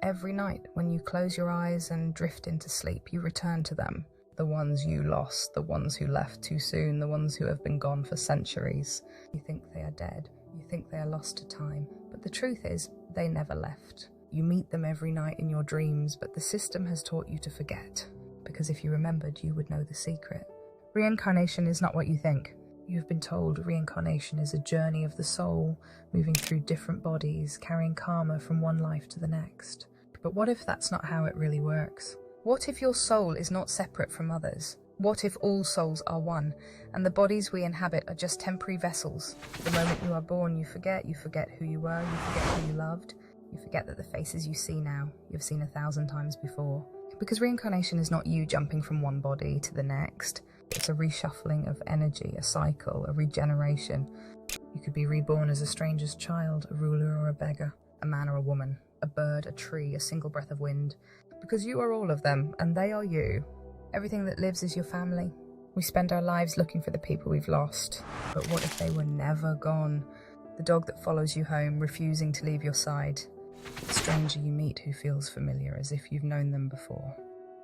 Every night, when you close your eyes and drift into sleep, you return to them. The ones you lost, the ones who left too soon, the ones who have been gone for centuries. You think they are dead, you think they are lost to time, but the truth is, they never left. You meet them every night in your dreams, but the system has taught you to forget, because if you remembered, you would know the secret. Reincarnation is not what you think. You've been told reincarnation is a journey of the soul, moving through different bodies, carrying karma from one life to the next. But what if that's not how it really works? What if your soul is not separate from others? What if all souls are one, and the bodies we inhabit are just temporary vessels? The moment you are born, you forget who you were, you forget who you loved, you forget that the faces you see now, you've seen 1,000 times before. Because reincarnation is not you jumping from one body to the next. It's a reshuffling of energy, a cycle, a regeneration. You could be reborn as a stranger's child, a ruler or a beggar, a man or a woman, a bird, a tree, a single breath of wind. Because you are all of them, and they are you. Everything that lives is your family. We spend our lives looking for the people we've lost. But what if they were never gone? The dog that follows you home, refusing to leave your side. The stranger you meet who feels familiar, as if you've known them before.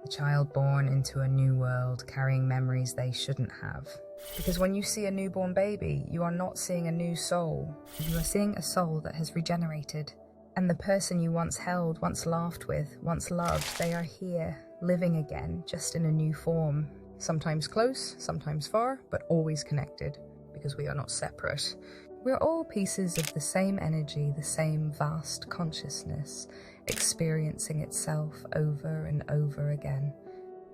The child born into a new world, carrying memories they shouldn't have. Because when you see a newborn baby, you are not seeing a new soul. You are seeing a soul that has regenerated. And the person you once held, once laughed with, once loved, they are here, living again, just in a new form. Sometimes close, sometimes far, but always connected, because we are not separate. We're all pieces of the same energy, the same vast consciousness, experiencing itself over and over again.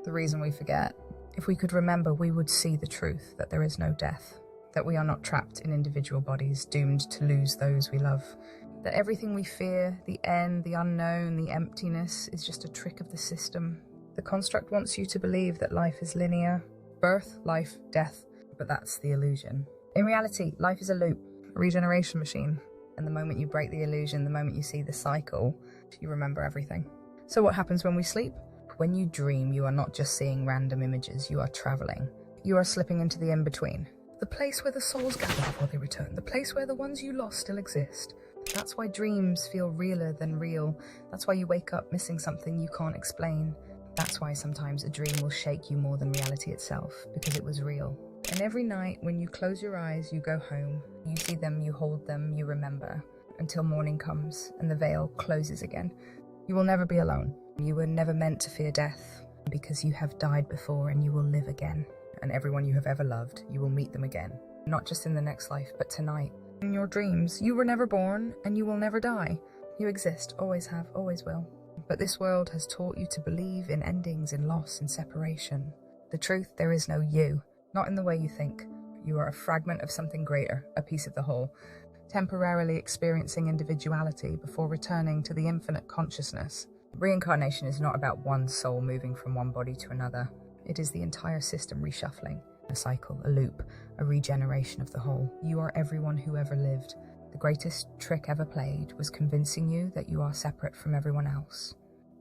The reason we forget, if we could remember, we would see the truth that there is no death, that we are not trapped in individual bodies, doomed to lose those we love. That everything we fear, the end, the unknown, the emptiness, is just a trick of the system. The construct wants you to believe that life is linear, birth, life, death, but that's the illusion. In reality, life is a loop, a regeneration machine, and the moment you break the illusion, the moment you see the cycle, you remember everything. So what happens when we sleep? When you dream, you are not just seeing random images, you are traveling. You are slipping into the in-between. The place where the souls gather before they return, the place where the ones you lost still exist. That's why dreams feel realer than real. That's why you wake up missing something you can't explain. That's why sometimes a dream will shake you more than reality itself, because it was real. And every night when you close your eyes, you go home. You see them, you hold them, you remember, until morning comes and the veil closes again. You will never be alone. You were never meant to fear death, because you have died before and you will live again. And everyone you have ever loved, you will meet them again. Not just in the next life, but tonight. In your dreams, you were never born and you will never die. You exist, always have, always will. But this world has taught you to believe in endings, in loss, in separation. The truth, there is no you. Not in the way you think. You are a fragment of something greater, a piece of the whole, temporarily experiencing individuality before returning to the infinite consciousness. Reincarnation is not about one soul moving from one body to another. It is the entire system reshuffling. A cycle, a loop, a regeneration of the whole. You are everyone who ever lived. The greatest trick ever played was convincing you that you are separate from everyone else.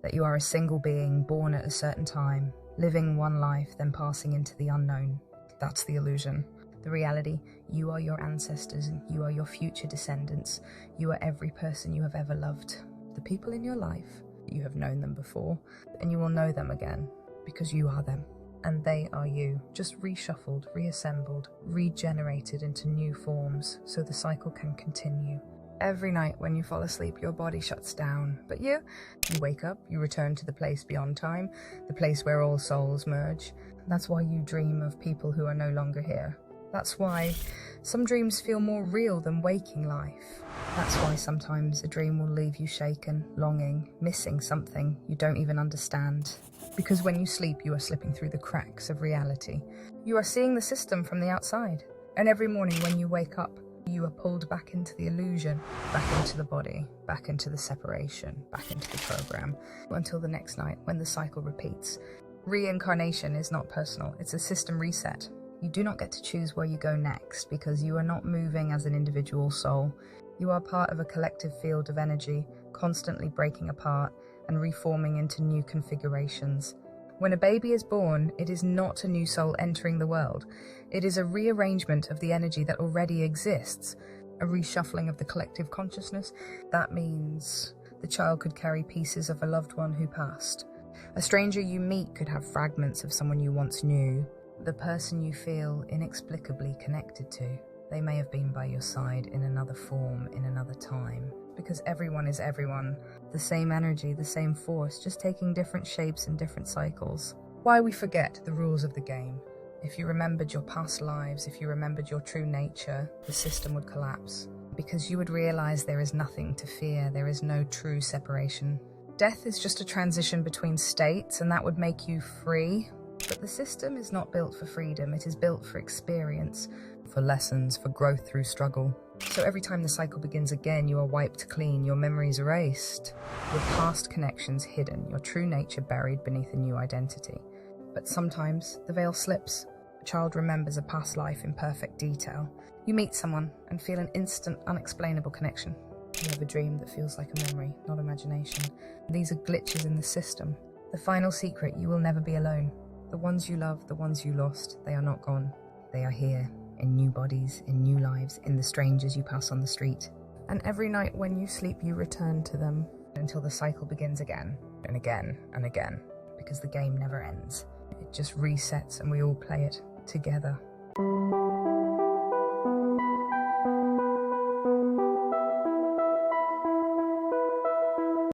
That you are a single being born at a certain time, living one life, then passing into the unknown. That's the illusion. The reality, you are your ancestors, you are your future descendants, you are every person you have ever loved. The people in your life, you have known them before, and you will know them again, because you are them. And they are you, just reshuffled, reassembled, regenerated into new forms, so the cycle can continue. Every night when you fall asleep, your body shuts down, but you wake up, you return to the place beyond time, the place where all souls merge. That's why you dream of people who are no longer here. That's why some dreams feel more real than waking life. That's why sometimes a dream will leave you shaken, longing, missing something you don't even understand. Because when you sleep, you are slipping through the cracks of reality. You are seeing the system from the outside. And every morning when you wake up, you are pulled back into the illusion, back into the body, back into the separation, back into the program, until the next night when the cycle repeats. Reincarnation is not personal, it's a system reset. You do not get to choose where you go next, because you are not moving as an individual soul. You are part of a collective field of energy, constantly breaking apart and reforming into new configurations. When a baby is born, it is not a new soul entering the world. It is a rearrangement of the energy that already exists, a reshuffling of the collective consciousness. That means the The child could carry pieces of a loved one who passed. A stranger you meet could have fragments of someone you once knew. The person you feel inexplicably connected to. They may have been by your side in another form, in another time. Because everyone is everyone. The same energy, the same force, just taking different shapes and different cycles. Why we forget the rules of the game. If you remembered your past lives, if you remembered your true nature, the system would collapse. Because you would realize there is nothing to fear, there is no true separation. Death is just a transition between states, and that would make you free. But the system is not built for freedom, it is built for experience, for lessons, for growth through struggle. So every time the cycle begins again, you are wiped clean, your memories erased, your past connections hidden, your true nature buried beneath a new identity. But sometimes the veil slips. A child remembers a past life in perfect detail. You meet someone and feel an instant, unexplainable connection. You have a dream that feels like a memory, not imagination. These are glitches in the system. The final secret, you will never be alone. The ones you love, the ones you lost, they are not gone. They are here, in new bodies, in new lives, in the strangers you pass on the street. And every night when you sleep, you return to them until the cycle begins again, and again, and again. Because the game never ends. It just resets and we all play it together.